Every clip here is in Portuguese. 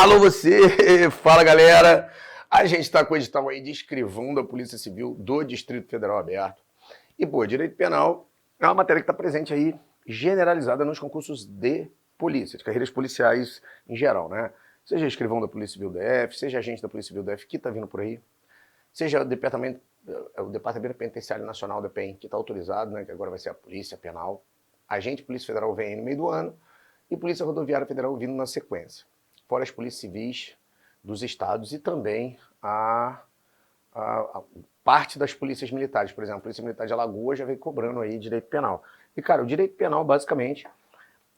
Alô você, fala galera, a gente está com o edital aí de escrivão da Polícia Civil do Distrito Federal aberto. E pô, direito penal é uma matéria que está presente aí, generalizada nos concursos de polícia, de carreiras policiais em geral, né? Seja escrivão da Polícia Civil DF, seja agente da Polícia Civil DF que está vindo por aí, seja o Departamento Penitenciário Nacional da PEN, que está autorizado, né, que agora vai ser a Polícia Penal, agente Polícia Federal vem aí no meio do ano, e Polícia Rodoviária Federal vindo na sequência. Fora as polícias civis dos estados e também a parte das polícias militares. Por exemplo, a Polícia Militar de Alagoas já vem cobrando aí direito penal. E, cara, o direito penal, basicamente,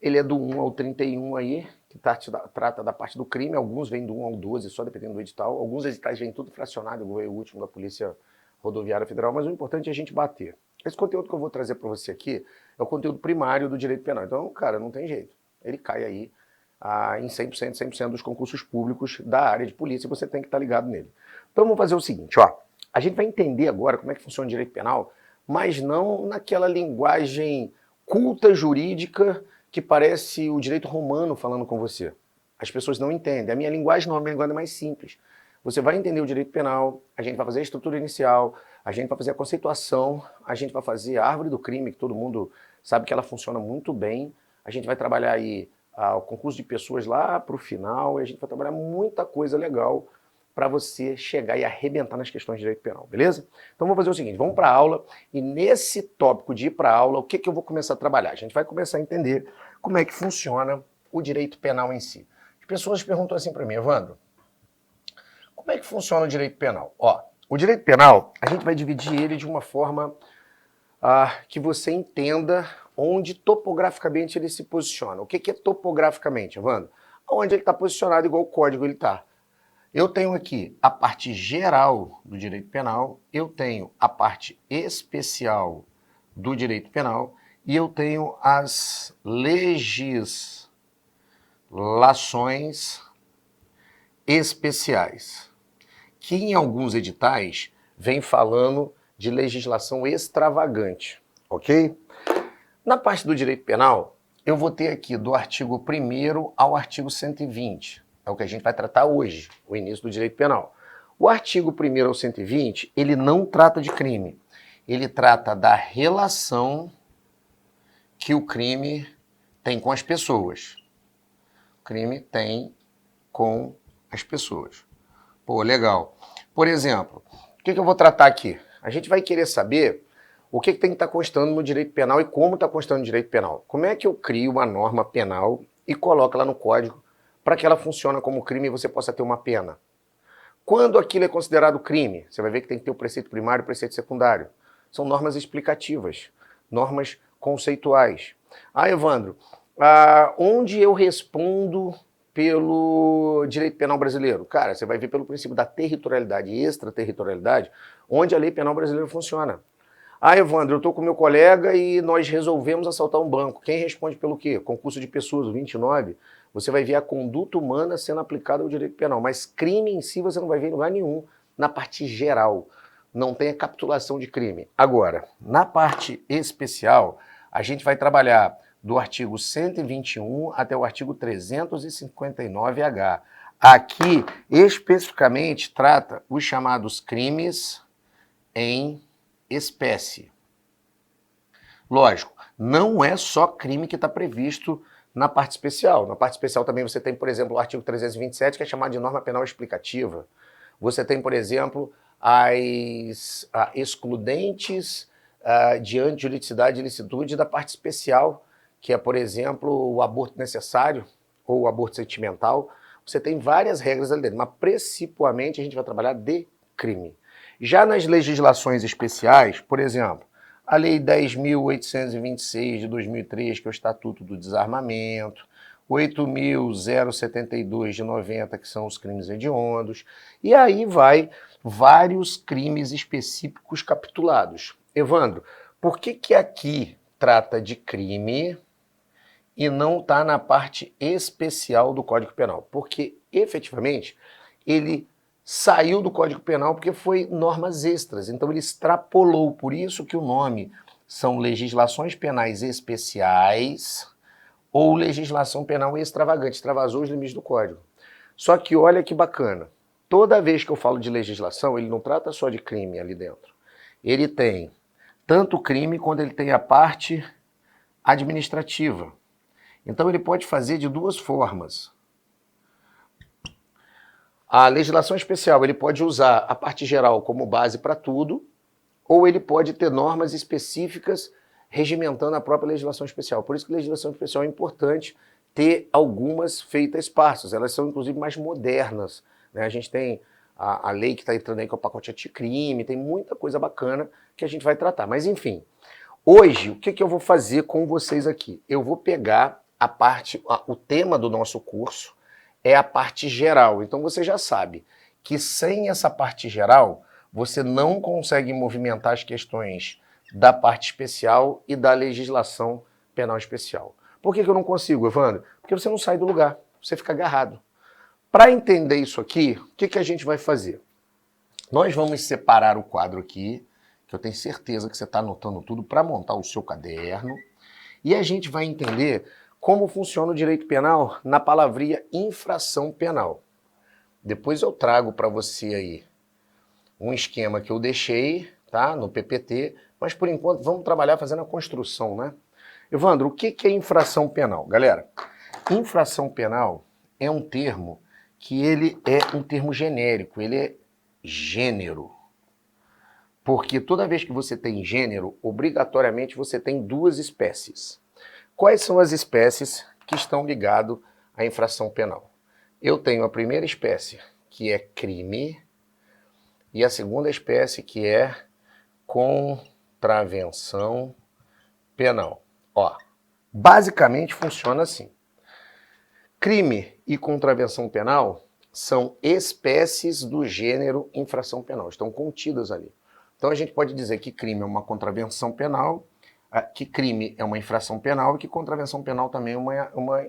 ele é do 1 ao 31 aí, que trata da parte do crime. Alguns vêm do 1 ao 12, só dependendo do edital. Alguns editais vêm tudo fracionado, igual o último da Polícia Rodoviária Federal, mas o importante é a gente bater. Esse conteúdo que eu vou trazer para você aqui é o conteúdo primário do direito penal. Então, cara, não tem jeito. Ele cai aí em 100% dos concursos públicos da área de polícia, você tem que estar ligado nele. Então vamos fazer o seguinte, ó. A gente vai entender agora como é que funciona o direito penal, mas não naquela linguagem culta jurídica que parece o direito romano falando com você. As pessoas não entendem. A minha linguagem não é uma linguagem mais simples. Você vai entender o direito penal, a gente vai fazer a estrutura inicial, a gente vai fazer a conceituação, a gente vai fazer a árvore do crime, que todo mundo sabe que ela funciona muito bem. A gente vai trabalhar aí o concurso de pessoas lá para o final, e a gente vai trabalhar muita coisa legal para você chegar e arrebentar nas questões de direito penal, beleza? Então vamos fazer o seguinte, vamos para a aula, e nesse tópico de ir para a aula, o que eu vou começar a trabalhar? A gente vai começar a entender como é que funciona o direito penal em si. As pessoas perguntam assim para mim, Evandro, como é que funciona o direito penal? Ó, o direito penal, a gente vai dividir ele de uma forma que você entenda onde topograficamente ele se posiciona. O que é topograficamente, Evandro? Onde ele está posicionado igual o código ele está. Eu tenho aqui a parte geral do direito penal, eu tenho a parte especial do direito penal e eu tenho as legislações especiais, que em alguns editais vem falando de legislação extravagante, ok? Na parte do direito penal, eu vou ter aqui do artigo 1º ao artigo 120. É o que a gente vai tratar hoje, o início do direito penal. O artigo 1º ao 120, ele não trata de crime. Ele trata da relação que o crime tem com as pessoas. O crime tem com as pessoas. Pô, legal. Por exemplo, o que eu vou tratar aqui? A gente vai querer saber o que tem que estar constando no direito penal e como está constando no direito penal. Como é que eu crio uma norma penal e coloco ela no código para que ela funcione como crime e você possa ter uma pena? Quando aquilo é considerado crime, você vai ver que tem que ter o preceito primário e o preceito secundário. São normas explicativas, normas conceituais. Evandro, onde eu respondo pelo direito penal brasileiro? Cara, você vai ver pelo princípio da territorialidade e extraterritorialidade, onde a lei penal brasileira funciona. Evandro, eu estou com meu colega e nós resolvemos assaltar um banco. Quem responde pelo quê? Concurso de pessoas, o 29. Você vai ver a conduta humana sendo aplicada ao direito penal, mas crime em si você não vai ver em lugar nenhum na parte geral. Não tem a capitulação de crime. Agora, na parte especial, a gente vai trabalhar do artigo 121 até o artigo 359H. Aqui, especificamente, trata os chamados crimes em espécie. Lógico, não é só crime que está previsto na parte especial. Na parte especial também você tem, por exemplo, o artigo 327, que é chamado de norma penal explicativa. Você tem, por exemplo, as excludentes de antijuridicidade e ilicitude da parte especial, que é, por exemplo, o aborto necessário ou o aborto sentimental. Você tem várias regras ali dentro, mas principalmente a gente vai trabalhar de crime. Já nas legislações especiais, por exemplo, a Lei 10.826 de 2003, que é o Estatuto do Desarmamento, 8.072 de 90, que são os crimes hediondos, e aí vai vários crimes específicos capitulados. Evandro, por que aqui trata de crime e não está na parte especial do Código Penal? Porque, efetivamente, ele saiu do Código Penal porque foi normas extras, então ele extrapolou, por isso que o nome são legislações penais especiais ou legislação penal extravagante, extravasou os limites do Código. Só que olha que bacana. Toda vez que eu falo de legislação, ele não trata só de crime ali dentro. Ele tem tanto o crime quanto ele tem a parte administrativa. Então ele pode fazer de duas formas. A legislação especial, ele pode usar a parte geral como base para tudo, ou ele pode ter normas específicas regimentando a própria legislação especial. Por isso que a legislação especial é importante ter algumas feitas parças. Elas são, inclusive, mais modernas, né? A gente tem a lei que está entrando aí, que é o pacote anticrime, tem muita coisa bacana que a gente vai tratar. Mas, enfim, hoje, o que eu vou fazer com vocês aqui? Eu vou pegar o tema do nosso curso é a parte geral. Então, você já sabe que sem essa parte geral, você não consegue movimentar as questões da parte especial e da legislação penal especial. Por que eu não consigo, Evandro? Porque você não sai do lugar, você fica agarrado. Para entender isso aqui, o que a gente vai fazer? Nós vamos separar o quadro aqui, que eu tenho certeza que você está anotando tudo para montar o seu caderno, e a gente vai entender como funciona o direito penal na palavrinha infração penal. Depois eu trago para você aí um esquema que eu deixei, tá, no PPT, mas por enquanto vamos trabalhar fazendo a construção, né? Evandro, o que é infração penal? Galera, infração penal é um termo que ele é um termo genérico, ele é gênero. Porque toda vez que você tem gênero, obrigatoriamente você tem duas espécies. Quais são as espécies que estão ligadas à infração penal? Eu tenho a primeira espécie, que é crime, e a segunda espécie, que é contravenção penal. Ó, basicamente funciona assim. Crime e contravenção penal são espécies do gênero infração penal, estão contidas ali. Então a gente pode dizer que crime é uma contravenção penal, que crime é uma infração penal e que contravenção penal também é uma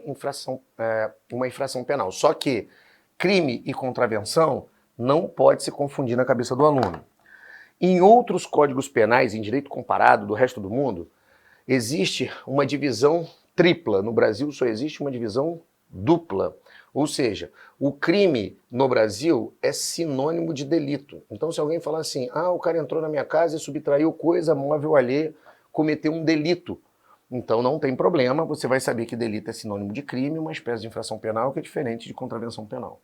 infração penal. Só que crime e contravenção não pode se confundir na cabeça do aluno. Em outros códigos penais, em direito comparado do resto do mundo, existe uma divisão tripla. No Brasil só existe uma divisão dupla. Ou seja, o crime no Brasil é sinônimo de delito. Então, se alguém falar assim, o cara entrou na minha casa e subtraiu coisa móvel alheia, cometeu um delito. Então, não tem problema, você vai saber que delito é sinônimo de crime, uma espécie de infração penal que é diferente de contravenção penal.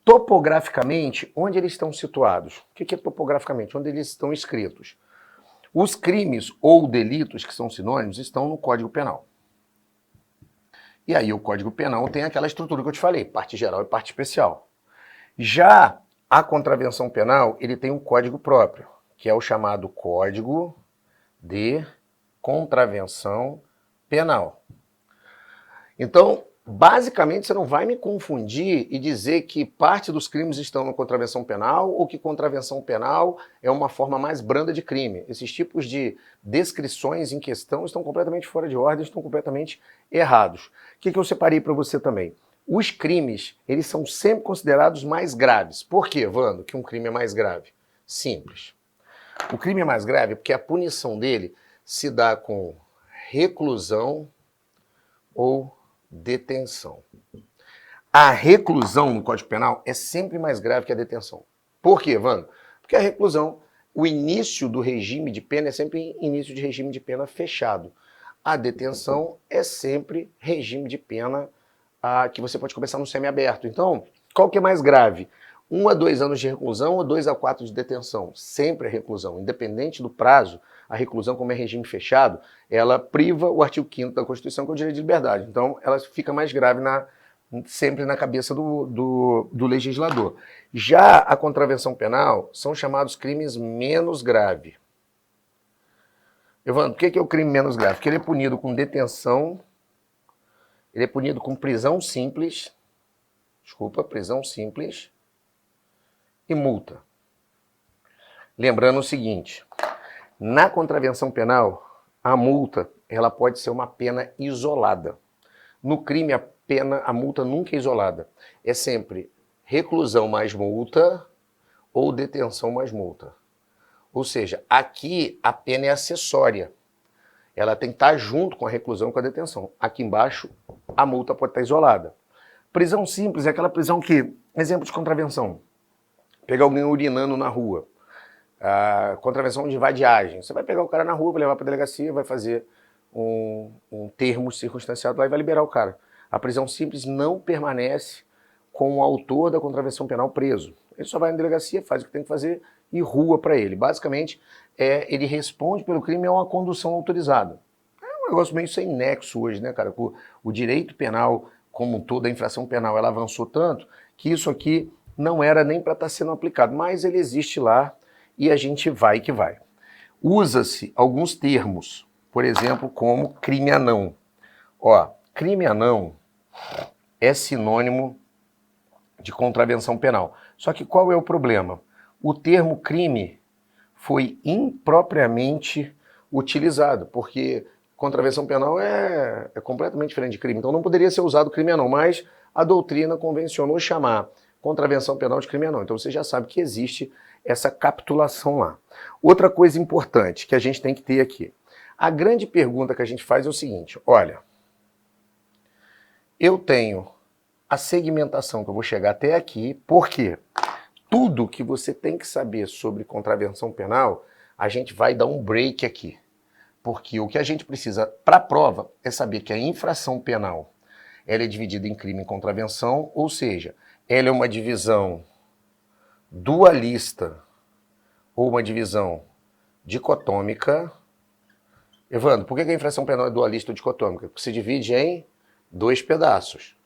Topograficamente, onde eles estão situados? O que é topograficamente? Onde eles estão escritos? Os crimes ou delitos, que são sinônimos, estão no Código Penal. E aí o Código Penal tem aquela estrutura que eu te falei, parte geral e parte especial. Já a contravenção penal, ele tem um código próprio, que é o chamado Código de Contravenção Penal. Então, basicamente, você não vai me confundir e dizer que parte dos crimes estão na contravenção penal ou que contravenção penal é uma forma mais branda de crime. Esses tipos de descrições em questão estão completamente fora de ordem, estão completamente errados. O que eu separei para você também? Os crimes, eles são sempre considerados mais graves. Por quê, Vando, que um crime é mais grave? Simples. O crime é mais grave porque a punição dele se dá com reclusão ou detenção. A reclusão no Código Penal é sempre mais grave que a detenção. Por quê, Vando? Porque a reclusão, o início do regime de pena é sempre início de regime de pena fechado. A detenção é sempre regime de pena que você pode começar no semiaberto. Então, qual que é mais grave? 1 a 2 anos de reclusão ou 2 a 4 de detenção? Sempre a reclusão. Independente do prazo, a reclusão, como é regime fechado, ela priva o artigo 5º da Constituição, que é o direito de liberdade. Então, ela fica mais grave sempre na cabeça do legislador. Já a contravenção penal são chamados crimes menos graves. Evandro, o que é o crime menos grave? Porque ele é punido com detenção, ele é punido com prisão simples e multa. Lembrando o seguinte, na contravenção penal, a multa ela pode ser uma pena isolada. No crime, a multa nunca é isolada. É sempre reclusão mais multa ou detenção mais multa. Ou seja, aqui a pena é acessória. Ela tem que estar junto com a reclusão e com a detenção. Aqui embaixo, a multa pode estar isolada. Prisão simples é aquela prisão que, exemplo de contravenção, pegar alguém urinando na rua, contravenção de vadiagem. Você vai pegar o cara na rua, vai levar para a delegacia, vai fazer um termo circunstanciado lá e vai liberar o cara. A prisão simples não permanece com o autor da contravenção penal preso. Ele só vai na delegacia, faz o que tem que fazer e rua para ele. Basicamente, ele responde pelo crime a uma condução autorizada. É um negócio meio sem nexo hoje, né, cara? O direito penal, como toda a infração penal, ela avançou tanto que isso aqui não era nem para estar sendo aplicado, mas ele existe lá e a gente vai que vai. Usa-se alguns termos, por exemplo, como crime anão. Ó, crime anão é sinônimo de contravenção penal. Só que qual é o problema? O termo crime foi impropriamente utilizado, porque contravenção penal é completamente diferente de crime. Então não poderia ser usado crime anão, mas a doutrina convencionou chamar contravenção penal de crime anão. Então você já sabe que existe essa capitulação lá. Outra coisa importante que a gente tem que ter aqui. A grande pergunta que a gente faz é o seguinte, olha, eu tenho a segmentação que eu vou chegar até aqui, porque tudo que você tem que saber sobre contravenção penal, a gente vai dar um break aqui. Porque o que a gente precisa para a prova é saber que a infração penal ela é dividida em crime e contravenção, ou seja, ela é uma divisão dualista ou uma divisão dicotômica. Evandro, por que a infração penal é dualista ou dicotômica? Porque se divide em dois pedaços.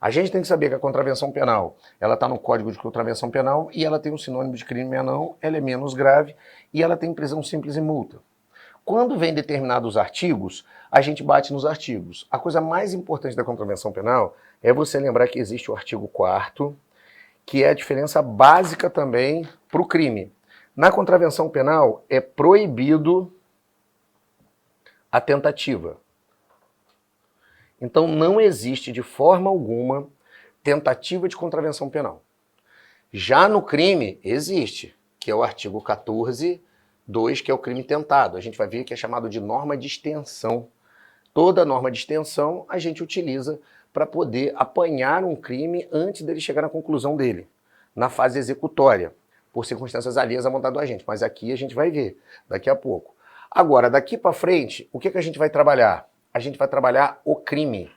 A gente tem que saber que a contravenção penal, ela está no Código de Contravenção Penal e ela tem um sinônimo de crime anão, ela é menos grave e ela tem prisão simples e multa. Quando vem determinados artigos, a gente bate nos artigos. A coisa mais importante da contravenção penal é você lembrar que existe o artigo 4º, que é a diferença básica também para o crime. Na contravenção penal é proibido a tentativa. Então não existe de forma alguma tentativa de contravenção penal. Já no crime existe, que é o artigo 14(2), que é o crime tentado. A gente vai ver que é chamado de norma de extensão. Toda norma de extensão a gente utiliza para poder apanhar um crime antes dele chegar na conclusão dele, na fase executória, por circunstâncias alheias à vontade do agente. Mas aqui a gente vai ver, daqui a pouco. Agora, daqui para frente, o que a gente vai trabalhar? A gente vai trabalhar o crime.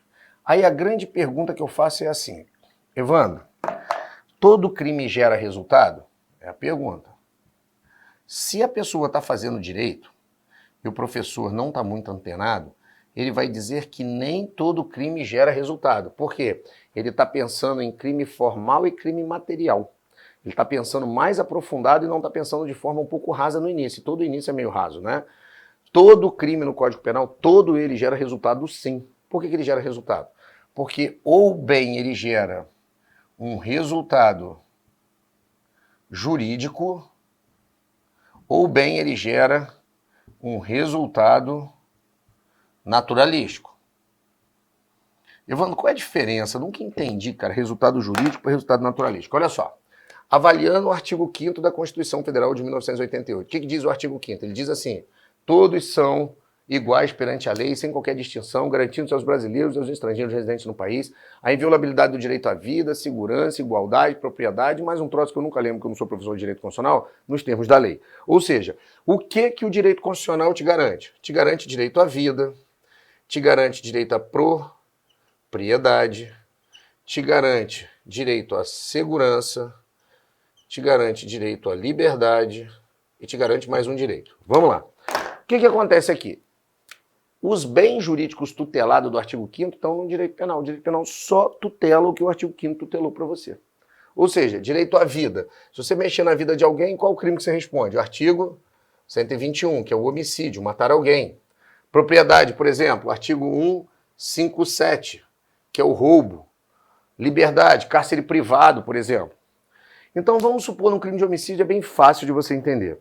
Aí a grande pergunta que eu faço é assim, Evandro, todo crime gera resultado? É a pergunta. Se a pessoa está fazendo direito e o professor não está muito antenado, ele vai dizer que nem todo crime gera resultado. Por quê? Ele está pensando em crime formal e crime material. Ele está pensando mais aprofundado e não está pensando de forma um pouco rasa no início. Todo início é meio raso, né? Todo crime no Código Penal, todo ele gera resultado sim. Por que ele gera resultado? Porque ou bem ele gera um resultado jurídico, ou bem ele gera um resultado naturalístico. Evandro, qual é a diferença? Eu nunca entendi, cara, resultado jurídico para resultado naturalístico. Olha só, avaliando o artigo 5º da Constituição Federal de 1988, o que diz o artigo 5º? Ele diz assim, todos são iguais perante a lei, sem qualquer distinção, garantindo aos brasileiros e aos estrangeiros residentes no país a inviolabilidade do direito à vida, segurança, igualdade, propriedade, mais um troço que eu nunca lembro, que eu não sou professor de direito constitucional, nos termos da lei. Ou seja, o que o direito constitucional te garante? Te garante direito à vida, te garante direito à propriedade, te garante direito à segurança, te garante direito à liberdade e te garante mais um direito. Vamos lá. O que acontece aqui? Os bens jurídicos tutelados do artigo 5º estão no direito penal. O direito penal só tutela o que o artigo 5º tutelou para você. Ou seja, direito à vida. Se você mexer na vida de alguém, qual o crime que você responde? O artigo 121, que é o homicídio, matar alguém. Propriedade, por exemplo, artigo 157, que é o roubo. Liberdade, cárcere privado, por exemplo. Então vamos supor, num crime de homicídio é bem fácil de você entender.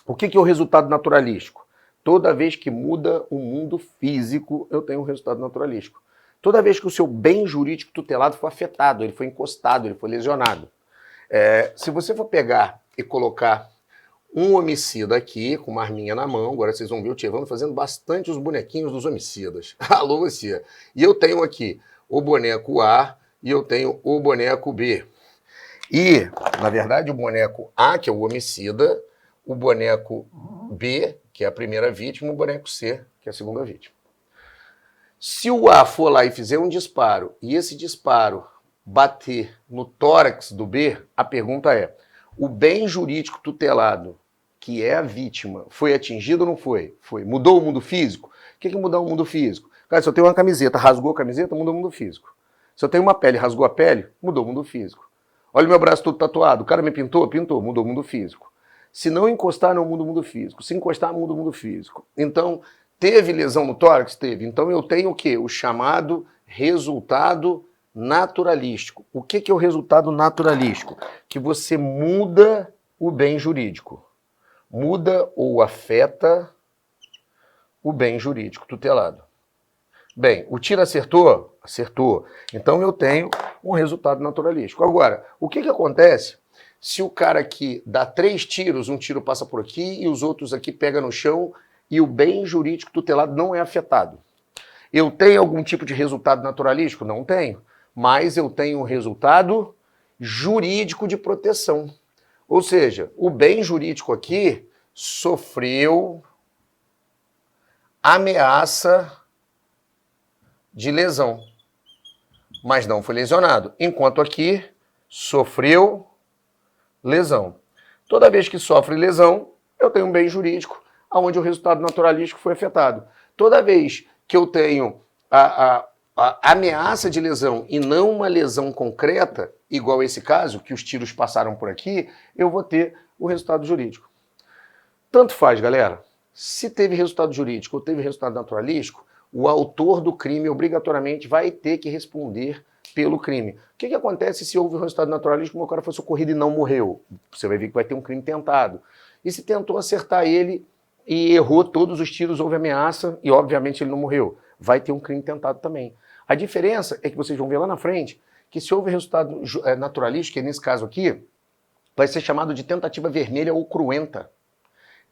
O que é o resultado naturalístico? Toda vez que muda o mundo físico, eu tenho um resultado naturalístico. Toda vez que o seu bem jurídico tutelado foi afetado, ele foi encostado, ele foi lesionado. Se você for pegar e colocar um homicida aqui, com uma arminha na mão, agora vocês vão ver o Tievano fazendo bastante os bonequinhos dos homicidas. Alô, você. E eu tenho aqui o boneco A e eu tenho o boneco B. E, na verdade, o boneco A, que é o homicida, o boneco B, que é a primeira vítima, e o boneco C, que é a segunda vítima. Se o A for lá e fizer um disparo, e esse disparo bater no tórax do B, a pergunta é, o bem jurídico tutelado, que é a vítima, foi atingido ou não foi? Foi. Mudou o mundo físico? O que é mudar o mundo físico? Cara, se eu tenho uma camiseta, rasgou a camiseta, mudou o mundo físico. Se eu tenho uma pele, rasgou a pele, mudou o mundo físico. Olha o meu braço todo tatuado, o cara me pintou? Pintou, mudou o mundo físico. Se não encostar, não muda o mundo físico. Se encostar, muda o mundo físico. Então, teve lesão no tórax? Teve. Então eu tenho o quê? O chamado resultado naturalístico. O que é o resultado naturalístico? Que você muda o bem jurídico. Muda ou afeta o bem jurídico tutelado. Bem, o tiro acertou? Acertou. Então eu tenho um resultado naturalístico. Agora, o que acontece se o cara aqui dá 3 tiros, um tiro passa por aqui e os outros aqui pegam no chão e o bem jurídico tutelado não é afetado? Eu tenho algum tipo de resultado naturalístico? Não tenho. Mas eu tenho um resultado jurídico de proteção. Ou seja, o bem jurídico aqui sofreu ameaça de lesão, mas não foi lesionado. Enquanto aqui sofreu lesão. Toda vez que sofre lesão, eu tenho um bem jurídico, onde o resultado naturalístico foi afetado. Toda vez que eu tenho a ameaça de lesão e não uma lesão concreta, igual esse caso, que os tiros passaram por aqui, eu vou ter o resultado jurídico. Tanto faz, galera. Se teve resultado jurídico ou teve resultado naturalístico, o autor do crime obrigatoriamente vai ter que responder pelo crime. O que acontece se houve um resultado naturalístico e o cara foi socorrido e não morreu? Você vai ver que vai ter um crime tentado. E se tentou acertar ele e errou todos os tiros, houve ameaça e obviamente ele não morreu, vai ter um crime tentado também. A diferença é que vocês vão ver lá na frente que se houve resultado naturalístico, que nesse caso aqui, vai ser chamado de tentativa vermelha ou cruenta.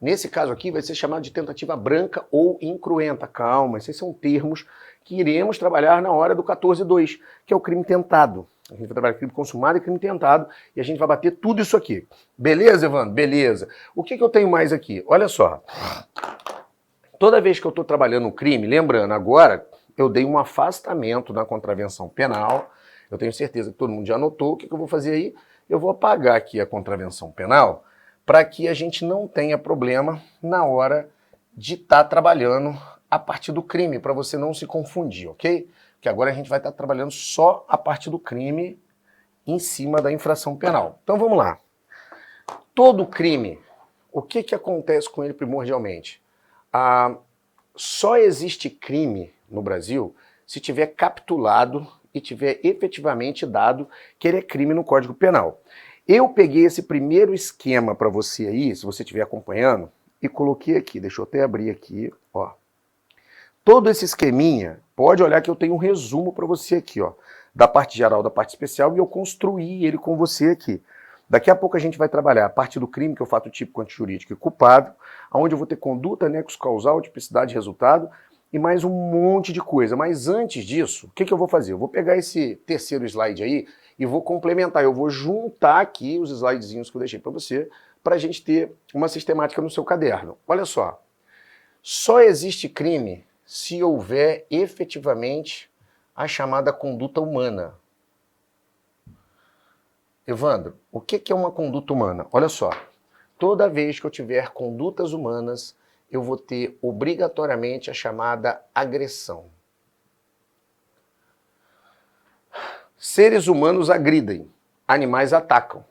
Nesse caso aqui vai ser chamado de tentativa branca ou incruenta. Calma, esses são termos que iremos trabalhar na hora do 14.2, que é o crime tentado. A gente vai trabalhar crime consumado e crime tentado e a gente vai bater tudo isso aqui. Beleza, Evandro? Beleza. O que eu tenho mais aqui? Olha só. Toda vez que eu estou trabalhando um crime, lembrando, agora eu dei um afastamento na contravenção penal. Eu tenho certeza que todo mundo já anotou. O que eu vou fazer aí? Eu vou apagar aqui a contravenção penal para que a gente não tenha problema na hora de estar trabalhando a partir do crime, para você não se confundir, ok? Porque agora a gente vai estar trabalhando só a parte do crime em cima da infração penal. Então vamos lá. Todo crime, o que acontece com ele primordialmente? Só existe crime no Brasil se tiver capitulado e tiver efetivamente dado que ele é crime no Código Penal. Eu peguei esse primeiro esquema para você aí, se você estiver acompanhando, e coloquei aqui, deixa eu até abrir aqui, ó. Todo esse esqueminha, pode olhar que eu tenho um resumo para você aqui, ó, da parte geral, da parte especial, e eu construí ele com você aqui. Daqui a pouco a gente vai trabalhar a parte do crime, que é o fato típico antijurídico e culpado, onde eu vou ter conduta, nexo causal, tipicidade e resultado, e mais um monte de coisa. Mas antes disso, o que eu vou fazer? Eu vou pegar esse terceiro slide aí e vou complementar. Eu vou juntar aqui os slidezinhos que eu deixei para você, para a gente ter uma sistemática no seu caderno. Olha só. Só existe crime se houver efetivamente a chamada conduta humana. Evandro, o que é uma conduta humana? Olha só. Toda vez que eu tiver condutas humanas, eu vou ter obrigatoriamente a chamada agressão. Seres humanos agridem, animais atacam.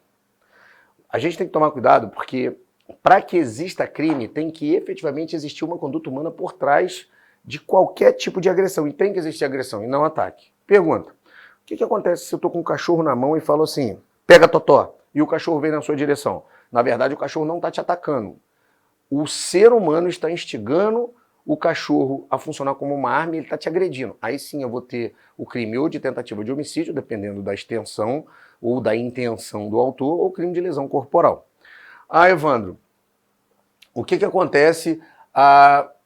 A gente tem que tomar cuidado porque para que exista crime tem que efetivamente existir uma conduta humana por trás de qualquer tipo de agressão. E tem que existir agressão e não ataque. Pergunta, o que acontece se eu estou com um cachorro na mão e falo assim, pega totó, e o cachorro vem na sua direção? Na verdade o cachorro não está te atacando. O ser humano está instigando o cachorro a funcionar como uma arma e ele está te agredindo. Aí sim eu vou ter o crime ou de tentativa de homicídio, dependendo da extensão ou da intenção do autor, ou crime de lesão corporal. Evandro, o que acontece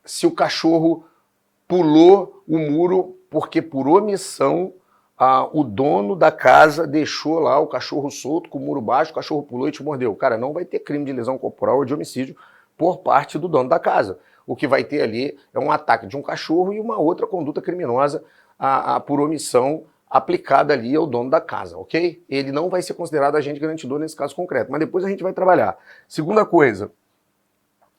se o cachorro pulou o muro porque por omissão o dono da casa deixou lá o cachorro solto com o muro baixo, o cachorro pulou e te mordeu. Cara, não vai ter crime de lesão corporal ou de homicídio por parte do dono da casa. O que vai ter ali é um ataque de um cachorro e uma outra conduta criminosa por omissão aplicada ali ao dono da casa, ok? Ele não vai ser considerado agente garantidor nesse caso concreto, mas depois a gente vai trabalhar. Segunda coisa,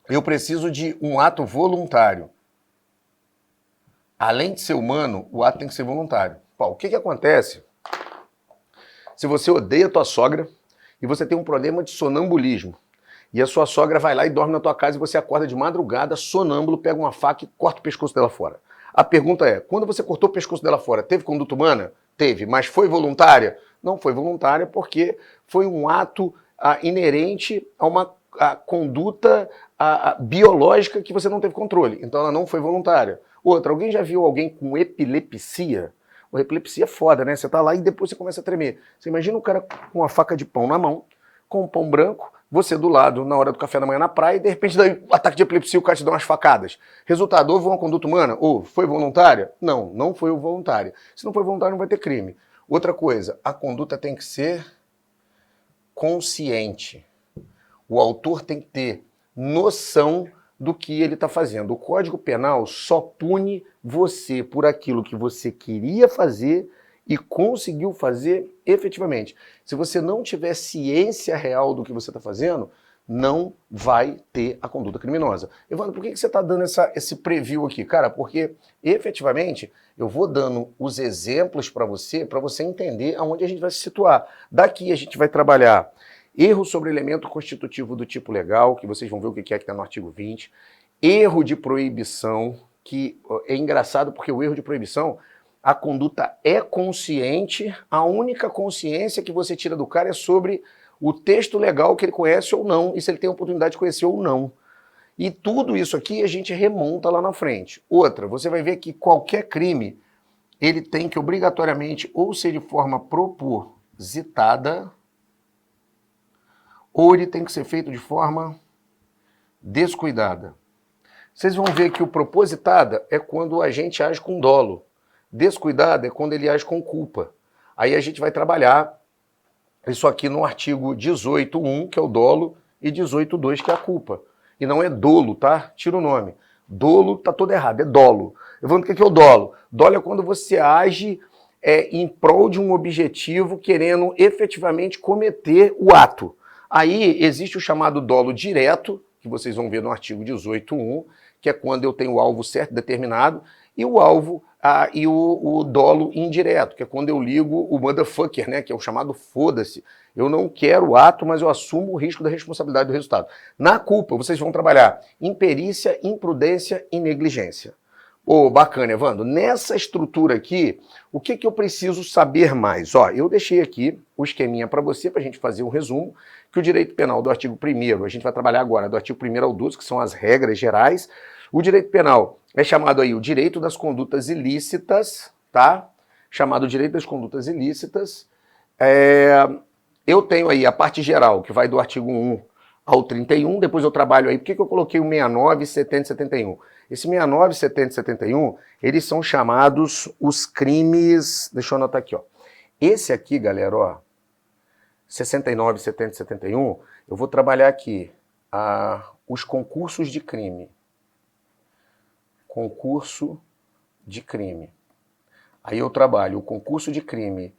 eu preciso de um ato voluntário. Além de ser humano, o ato tem que ser voluntário. Pô, o que acontece se você odeia a tua sogra e você tem um problema de sonambulismo? E a sua sogra vai lá e dorme na tua casa e você acorda de madrugada, sonâmbulo, pega uma faca e corta o pescoço dela fora. A pergunta é, quando você cortou o pescoço dela fora, teve conduta humana? Teve, mas foi voluntária? Não foi voluntária porque foi um ato inerente a uma conduta biológica que você não teve controle. Então ela não foi voluntária. Outra, alguém já viu alguém com epilepsia? A epilepsia é foda, né? Você tá lá e depois você começa a tremer. Você imagina o cara com uma faca de pão na mão, com um pão branco, você do lado, na hora do café da manhã na praia, e de repente dá um ataque de epilepsia, o cara te dá umas facadas. Resultado, houve uma conduta humana? Ou foi voluntária? Não, não foi voluntária. Se não foi voluntária, não vai ter crime. Outra coisa, a conduta tem que ser consciente. O autor tem que ter noção do que ele está fazendo. O Código Penal só pune você por aquilo que você queria fazer e conseguiu fazer efetivamente. Se você não tiver ciência real do que você está fazendo, não vai ter a conduta criminosa. Evandro, por que você está dando esse preview aqui? Cara, porque efetivamente eu vou dando os exemplos para você entender aonde a gente vai se situar. Daqui a gente vai trabalhar erro sobre elemento constitutivo do tipo legal, que vocês vão ver o que está no artigo 20. Erro de proibição, que é engraçado porque o erro de proibição, a conduta é consciente, a única consciência que você tira do cara é sobre o texto legal que ele conhece ou não, e se ele tem a oportunidade de conhecer ou não. E tudo isso aqui a gente remonta lá na frente. Outra, você vai ver que qualquer crime, ele tem que obrigatoriamente ou ser de forma propositada, ou ele tem que ser feito de forma descuidada. Vocês vão ver que o propositada é quando o agente age com dolo. Descuidada é quando ele age com culpa. Aí a gente vai trabalhar isso aqui no artigo 18.1, que é o dolo, e 18.2, que é a culpa. E não é dolo, tá? Tira o nome. Dolo tá todo errado, é dolo. Evandro, o que é o dolo? Dolo é quando você age em prol de um objetivo, querendo efetivamente cometer o ato. Aí existe o chamado dolo direto, que vocês vão ver no artigo 18.1, que é quando eu tenho o alvo certo, determinado, e o alvo e o dolo indireto, que é quando eu ligo o motherfucker, né, que é o chamado foda-se. Eu não quero o ato, mas eu assumo o risco da responsabilidade do resultado. Na culpa, vocês vão trabalhar imperícia, imprudência e negligência. Bacana, Evandro. Nessa estrutura aqui, o que eu preciso saber mais? Eu deixei aqui o esqueminha para você, para a gente fazer um resumo, que o direito penal do artigo 1º, a gente vai trabalhar agora do artigo 1º ao 12, que são as regras gerais. O direito penal é chamado aí o direito das condutas ilícitas, tá? Chamado direito das condutas ilícitas. Eu tenho aí a parte geral, que vai do artigo 1 ao 31, depois eu trabalho aí, por que eu coloquei o 69, 70 e 71? Esse 69, 70 e 71, eles são chamados os crimes, deixa eu anotar aqui, Esse aqui, galera, 69, 70 e 71, eu vou trabalhar aqui os concursos de crime. Concurso de crime. Aí eu trabalho o concurso de crime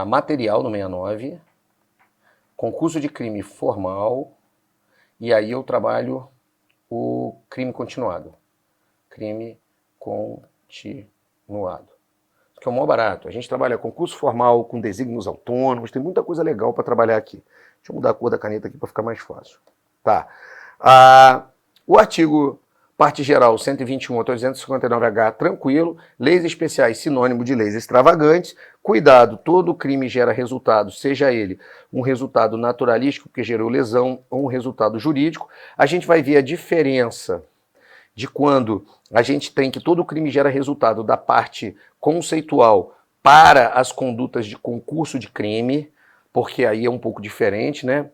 material no 69, concurso de crime formal, e aí eu trabalho o crime continuado. Crime continuado. Isso que é o maior barato. A gente trabalha concurso formal com desígnios autônomos, tem muita coisa legal para trabalhar aqui. Deixa eu mudar a cor da caneta aqui para ficar mais fácil. Tá. O artigo parte geral 121 até 259H, tranquilo. Leis especiais, sinônimo de leis extravagantes. Cuidado, todo crime gera resultado, seja ele um resultado naturalístico que gerou lesão ou um resultado jurídico. A gente vai ver a diferença de quando a gente tem que todo crime gera resultado da parte conceitual para as condutas de concurso de crime, porque aí é um pouco diferente, né?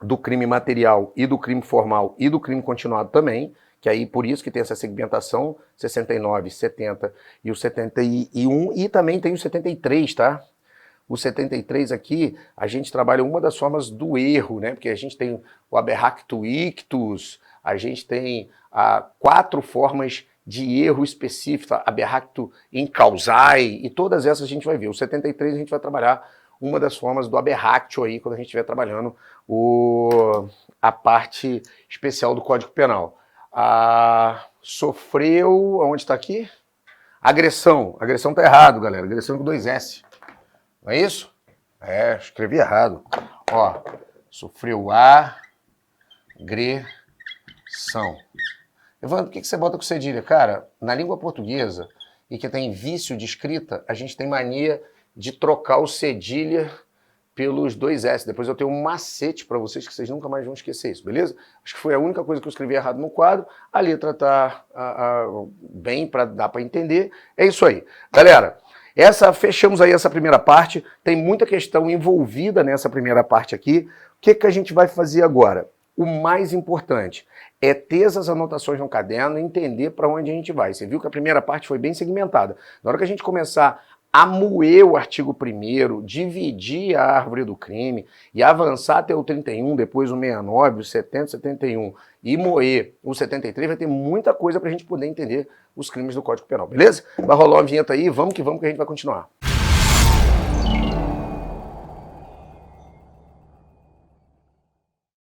Do crime material e do crime formal e do crime continuado também, que aí por isso que tem essa segmentação 69, 70 e o 71, e também tem o 73, tá? O 73 aqui, a gente trabalha uma das formas do erro, né? Porque a gente tem o aberracto ictus, a gente tem 4 formas de erro específico, aberracto incausae, e todas essas a gente vai ver. O 73 a gente vai trabalhar uma das formas do aberractio aí, quando a gente estiver trabalhando a parte especial do Código Penal. Sofreu, onde está aqui? Agressão. Agressão tá errado, galera. Agressão com 2 S. Não é isso? É, escrevi errado. Ó, sofreu agressão. Evandro, por que você bota com cedilha? Cara, na língua portuguesa, e que tem vício de escrita, a gente tem mania de trocar o cedilha pelos 2 S. Depois eu tenho um macete para vocês que vocês nunca mais vão esquecer isso, beleza? Acho que foi a única coisa que eu escrevi errado no quadro. A letra tá bem, dá para entender. É isso aí. Galera, fechamos aí essa primeira parte. Tem muita questão envolvida nessa primeira parte aqui. O que a gente vai fazer agora? O mais importante é ter essas anotações no caderno e entender para onde a gente vai. Você viu que a primeira parte foi bem segmentada. Na hora que a gente começar a moer o artigo 1º, dividir a árvore do crime e avançar até o 31, depois o 69, o 70, o 71 e moer o 73, vai ter muita coisa para a gente poder entender os crimes do Código Penal, beleza? Vai rolar uma vinheta aí, vamos que a gente vai continuar.